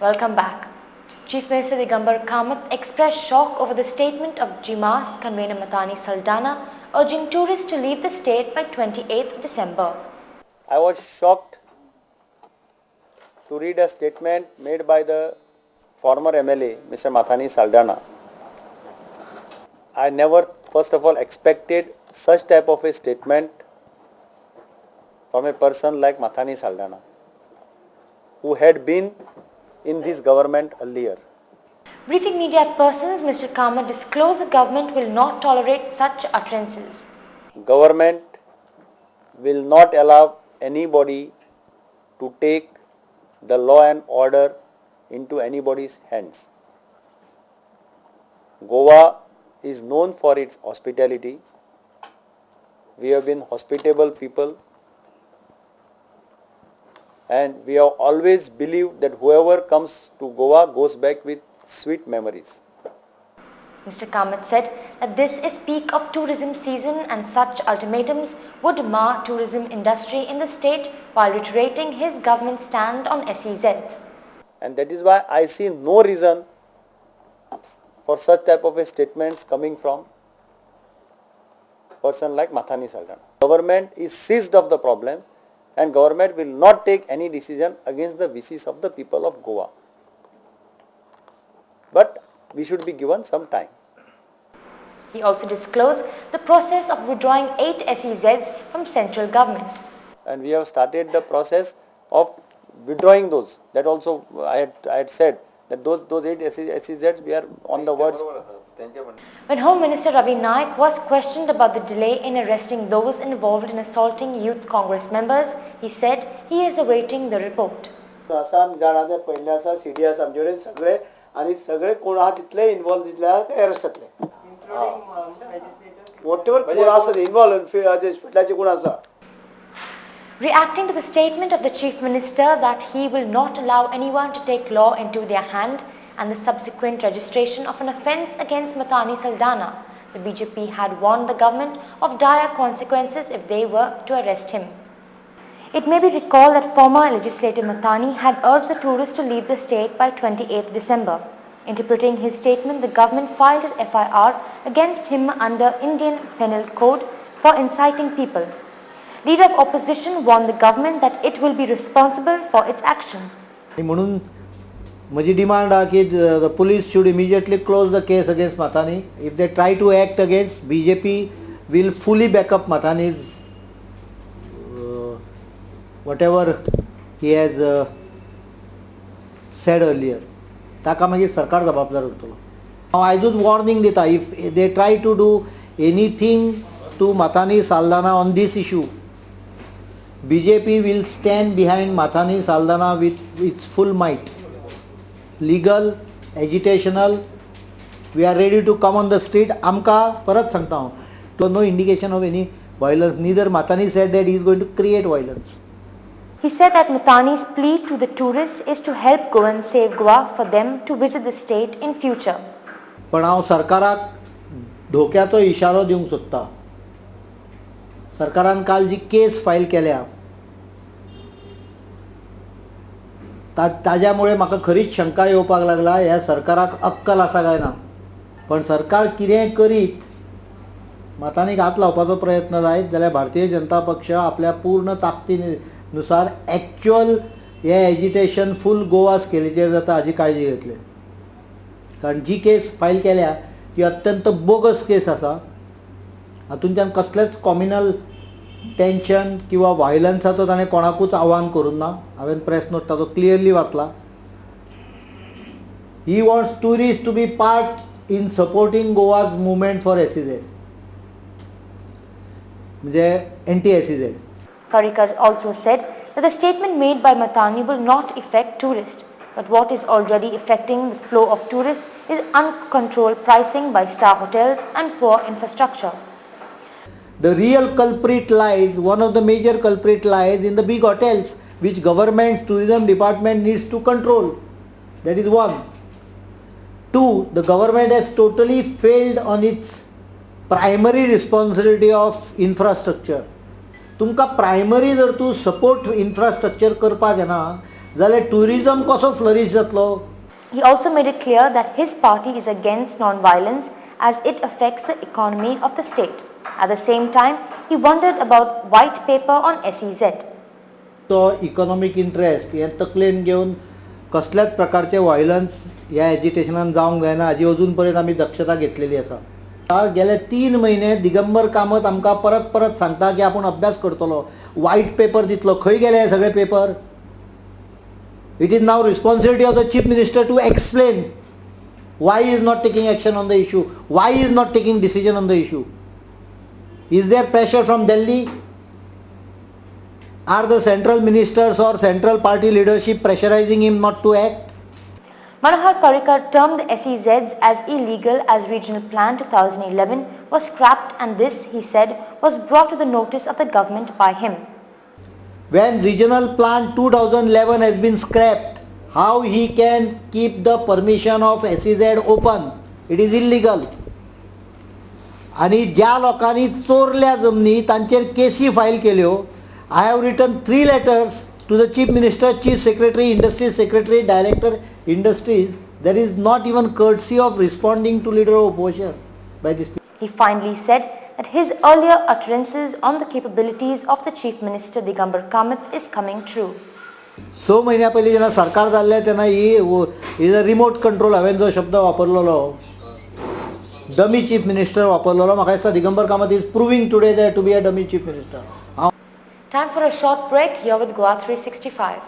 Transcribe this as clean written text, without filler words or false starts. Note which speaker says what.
Speaker 1: Welcome back. Chief Minister Digambar Kamath expressed shock over the statement of GMAS convener Mathani Saldanha urging tourists to leave the state by 28th December.
Speaker 2: I was shocked to read a statement made by the former MLA, Mr. Mathani Saldanha. I never, first of all, expected such type of a statement from a person like Mathani Saldanha, who had been in this government earlier.
Speaker 1: Briefing media persons, Mr. Kamath disclosed the government will not tolerate such utterances.
Speaker 2: Government will not allow anybody to take the law and order into anybody's hands. Goa is known for its hospitality. We have been hospitable people, and we have always believed that whoever comes to Goa goes back with sweet memories.
Speaker 1: Mr. Kamath said that this is peak of tourism season and such ultimatums would mar tourism industry in the state while reiterating his government stand on SEZs.
Speaker 2: And that is why I see no reason for such type of a statements coming from person like Mathani Saldanha. Government is seized of the problems, and government will not take any decision against the wishes of the people of Goa. But we should be given some time.
Speaker 1: He also disclosed the process of withdrawing 8 SEZs from central government.
Speaker 2: And we have started the process of withdrawing those. That also I had said that those 8 SEZs we are on the verge.
Speaker 1: When Home Minister Ravi Naik was questioned about the delay in arresting those involved in assaulting Youth Congress members, he said he is awaiting the report.
Speaker 3: Assam जाणारे पहिले आसा CDS आमचे सगळे आणि सगळे कोण आहा तितले इन्वॉल्व दिसल्या अरेस्ट जातले whatever कोण आसा इन्वॉल्व फिटलाचे कोण आसा.
Speaker 1: Reacting to the statement of the Chief Minister that he will not allow anyone to take law into their hand and the subsequent registration of an offence against Mathani Saldanha, the BJP had warned the government of dire consequences if they were to arrest him. It may be recalled that former legislator Mathani had urged the tourists to leave the state by 28th December. Interpreting his statement, the government filed an FIR against him under Indian Penal Code for inciting people. Leader of opposition warned the government that it will be responsible for its action.
Speaker 4: म्हणून माझी demand आहे की the police should immediately close the case against Mathani. If they try to act against, BJP will fully back up Mathani's whatever he has said earlier. ताका मागीर सरकार जबाबदार उरतलो. हांव आयजूच वॉर्निंग दिता, if they try to do anything to Mathani Saldanha on this issue, BJP will stand behind Mathani Saldanha with its full might. Legal, agitational, we are ready to come on the street. आमकां परत सांगता हांव, तो no indication of any violence. Neither Mathani said that he is going to create violence.
Speaker 1: He said that Mathani's plea to the tourists is to help Goans save Goa for them to visit the state in future.
Speaker 4: पण हांव सरकाराक धोक्याचो इशारो दिवंक सोदता. सरकारान काल जी case file केल्या ताज्यामुळे म्हाका खरीच शंका येवपाक लागला ह्या सरकाराक अक्कल आसा काय ना. पण सरकार कितेंय करीत मतांनीक हात लावपाचो प्रयत्न जायत जाल्यार भारतीय जनता पक्ष आपल्या पूर्ण ताकदीनुसार एक्चुअल हे एजिटेशन फूल गोवा स्केलीचेर जाता हाजी काळजी घेतली. कारण जी केस फायल केल्या ती अत्यंत बोगस केस आसा. हातूंतल्यान कसलेंच कॉम्युनल टेन्शन किंवा व्हायलन्साचो ताणें कोणाकूच आव्हान करूं ना. हांवें प्रेस नोट ताचो क्लियरली वाचला. He wants tourist to be part in supporting Goa's movement for SEZ, म्हणजे anti-SEZ.
Speaker 1: Parrikar also said that the statement made by Mathani will not affect tourists, but what is already affecting the flow of tourists is uncontrolled pricing by star hotels and poor infrastructure.
Speaker 4: The real culprit lies, one of the major culprit lies in the big hotels which government's tourism department needs to control. That is one. Two, the government has totally failed on its primary responsibility of infrastructure. तुमकां primary जर तूं support infrastructure करपाक येना जाल्यार tourism कसो flourish जातलो?
Speaker 1: He also made it clear that his party is against non-violence as it affects the economy of the state. At the same time, he wondered about white paper on SEZ.
Speaker 4: तो economic interest हे तकलेन घेवन कसल्याच प्रकारचे violence ह्या एजिटेशनान जावंक जायना हाजी अजून पर्यंत आमी दक्षता घेतलेली आसा. गेले 3 म्हयने दिगंबर कामत आमकां परत परत सांगता की आपूण अभ्यास करतलो, व्हाईट पेपर दितलो. खंय गेले हे सगळे paper? It is now responsibility of the chief minister to explain why he is not taking action on the issue, why he is not taking decision on the issue. Is there pressure from Delhi? Are the central ministers or central party leadership pressurizing him not to act?
Speaker 1: Manohar Parrikar termed the SEZs as illegal as Regional Plan 2011 was scrapped, and this, he said, was brought to the notice of the government by him.
Speaker 4: When Regional Plan 2011 has been scrapped, how he can keep the permission of SEZ open? It is illegal. आणि ज्या लोकांनी चोरल्या जमनी तांचेर केसी file केल्यो. I have written 3 letters to the Chief Minister, Chief Secretary, Industry Secretary, Director Industries. There is not even courtesy of responding to leader of opposition by this people.
Speaker 1: He finally said that his earlier utterances on the capabilities of the Chief Minister Digambar Kamath is coming true.
Speaker 4: 6 महिन्या पयलीं जेन्ना सरकार जाल्लें तेन्ना ही remote control हांवें जो शब्द वापरलेलो, डमी चीफ मिनिस्टर वापरलेलो, म्हाका दिसता Digambar Kamat is proving today that to be a dummy chief minister.
Speaker 1: Time for a short break here with Goa 365.